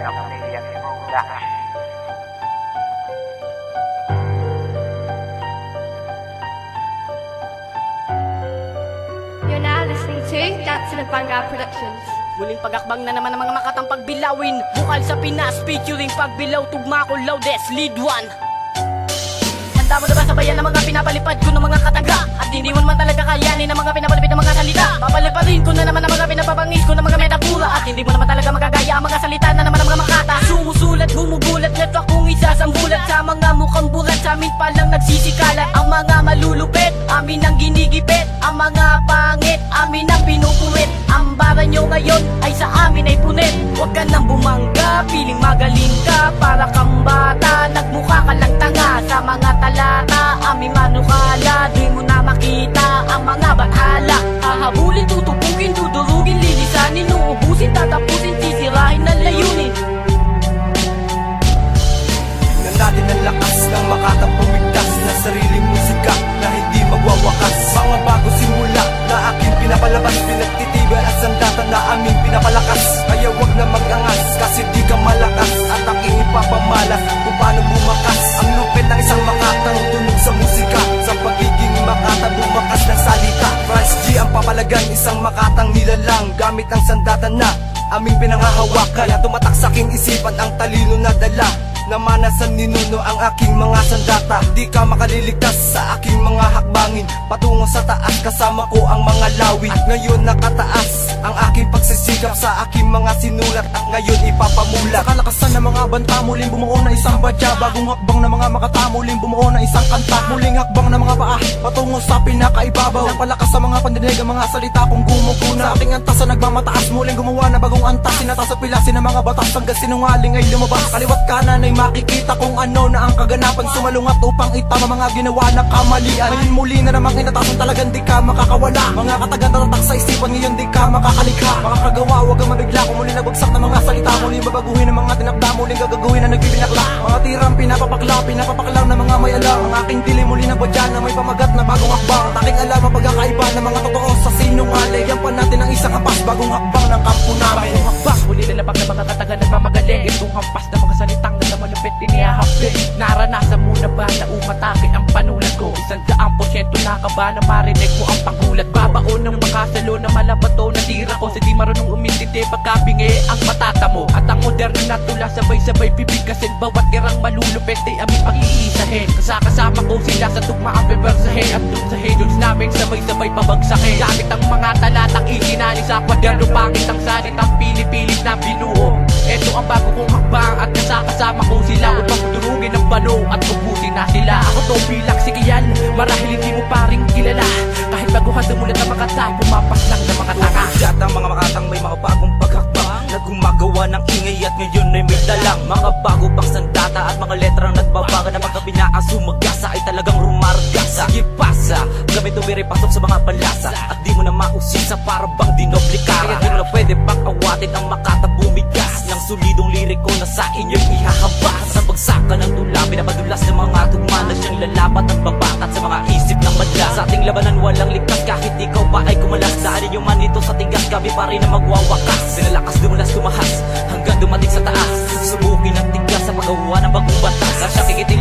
Alliance Production. You're now listening to Dancing of Vanguard Productions. Muling pagakbang na naman ng mga makatang pagbilawin. Bukal sa Pinas, featuring pagbilaw, tugma ko, Loudest, lead one. Handa mo na ba sabayan ng mga pinapalipad ko ng mga kataga? At hindi mo naman talaga kayanin ng mga pinapalipid ng mga salita. Papaliparin ko na naman ang mga pinapabangis ko ng mga metakura. At hindi mo naman talaga magagaya ang mga salita na naman ng mga makata. Sumusulat, bumubulat, leto akong isasambulat sa mga mukhang bulat. Sa amin palang nagsisikalat ang mga malulupit, amin ang ginigipit. Ang mga pangit, amin ang pinupuwit. Ang bara nyo ngayon ay sa amin ay punit. Huwag ka nang bumangga, piling magaling ka. Para kang bata, nagmukha ka lang tanga. Sa mga talata, aming manukala. Di mo na makita ang mga batala. Hahabulin, tutupugin, dudurugin, lilisanin, uubusin, tatapusin, sisirahin na layunin. Tingnan natin ang lakas ng makatang pumigtas na sariling musika na hindi magwawakas. Mga bago simula na aking pinapalabas, pinagtitiba at sandata na aming pinapalakas. Kaya wag na mag-angas kasi di ka malakas at aking ipapamalas kung paano bumakas. Ang lupit ng isang makatang tunog sa musika, sa pagiging makata bumakas ng salita. Franz G ang papalagan, isang makatang nilalang gamit ang sandata na aming pinangahawakan. Kaya tumatak sa aking isipan ang talino na dala namana sa ninuno ang aking mga sandata. Di ka makaliligtas sa aking mga hakbangin, patungo sa taas kasama ko ang mga lawit. At ngayon nakataas ang aking pagsisikap sa aking mga sinulat, at ngayon ipapamulat. Sa kalakasan ng mga banta, muling bumuo na isang badya. Bagong hakbang ng mga makata, muling bumuo na isang kanta. Muling hakbang ng mga paa, patungo sa pinakaibabaw. Napalakas sa mga pandinig ang mga salita kong gumuguna. Sa ating antas na nagmamataas, muling gumawa na bagong antas. Sinata sa pilasin ng mga batas, hanggang sinungaling ay lumabas. Kaliwat kanan ay makikita kung ano na ang kaganapan. Sumalungat upang itama mga ginawa na kamalian. Ngayon muli na namang inatasan, talagang di ka makakawala. Mga katagan tatatak sa isipan, ngayon di ka makakalikha. Makakagawa, huwag kang mabigla. Kung muli nagbagsak ng mga salita, muling babaguhin ang mga tinakda, muling gagawin na nagbibinakla. Mga tirang pinapapaklaw ng mga may alam. Ang aking dili muli na badyan na may pamagat na bagong hakbang. At aking alam ang pagkakaiba ng mga totoo sa sinungaling. Yan pa natin ang isang hampas, bagong hakbang ng kampo namin. Bagong hakbang, muli lalabag ng mga katagan nagmamagaling. Itong hampas ng mga salitang na malupit inihahapi. Naranasan mo na ba na umatake ang panulat ko? 100% na ka ba na marinig mo ang panggulat? Babaon ng makasalo na malabato na tira ko. Sa di marunong umintindi pagkabingi ang matata mo. At ang moderno na tula sabay-sabay bibigasin. Bawat irang malulupit ay aming pag-iisahin. Kasama ko sila sa tugma ang bebersahin. At dun sa hedons namin sabay-sabay pabagsakin. Gamit ang mga talatang isinali sa kwaderno. Pangit ang salitang pili-pilit na binuo. Ito ang bago kong hakbang at kasama ko sila. Upang durugin ang balo at ubusin na sila. Ako to bilang si Kian, marahil hindi mo paring kilala. Kahit baguhan dumulat ang makata, pumapas lang ng mga tanga. Diyat ang mga makatang may mga bagong paghakbang na gumagawa ng ingay at ngayon ay may dalang mga bago pang sandata at mga letrang nagbabaga na pagkabinaan sumagasa ay talagang rumaragasa. Sige pasa, gamit umiri pasok sa mga palasa at di mo na mausisa para bang dinoblikara. Kaya di mo na pwede pang awatin ang makata bumigas ng solidong liriko na sa inyo'y ihahabas. Sa bagsakan ng tula, pinapadulas ng mga tugma na siyang lalapat at babakat sa mga isip ng madla. Sa ating labanan walang ligtas kahit ikaw pa ay kumalas. Saan ninyo man dito sa tigas, kami pa rin na magwawakas. Pinalakas, dumulas, tumahas hanggang dumating sa taas. Subukin ang tigas sa paggawa ng bagong batas. At siya kikiti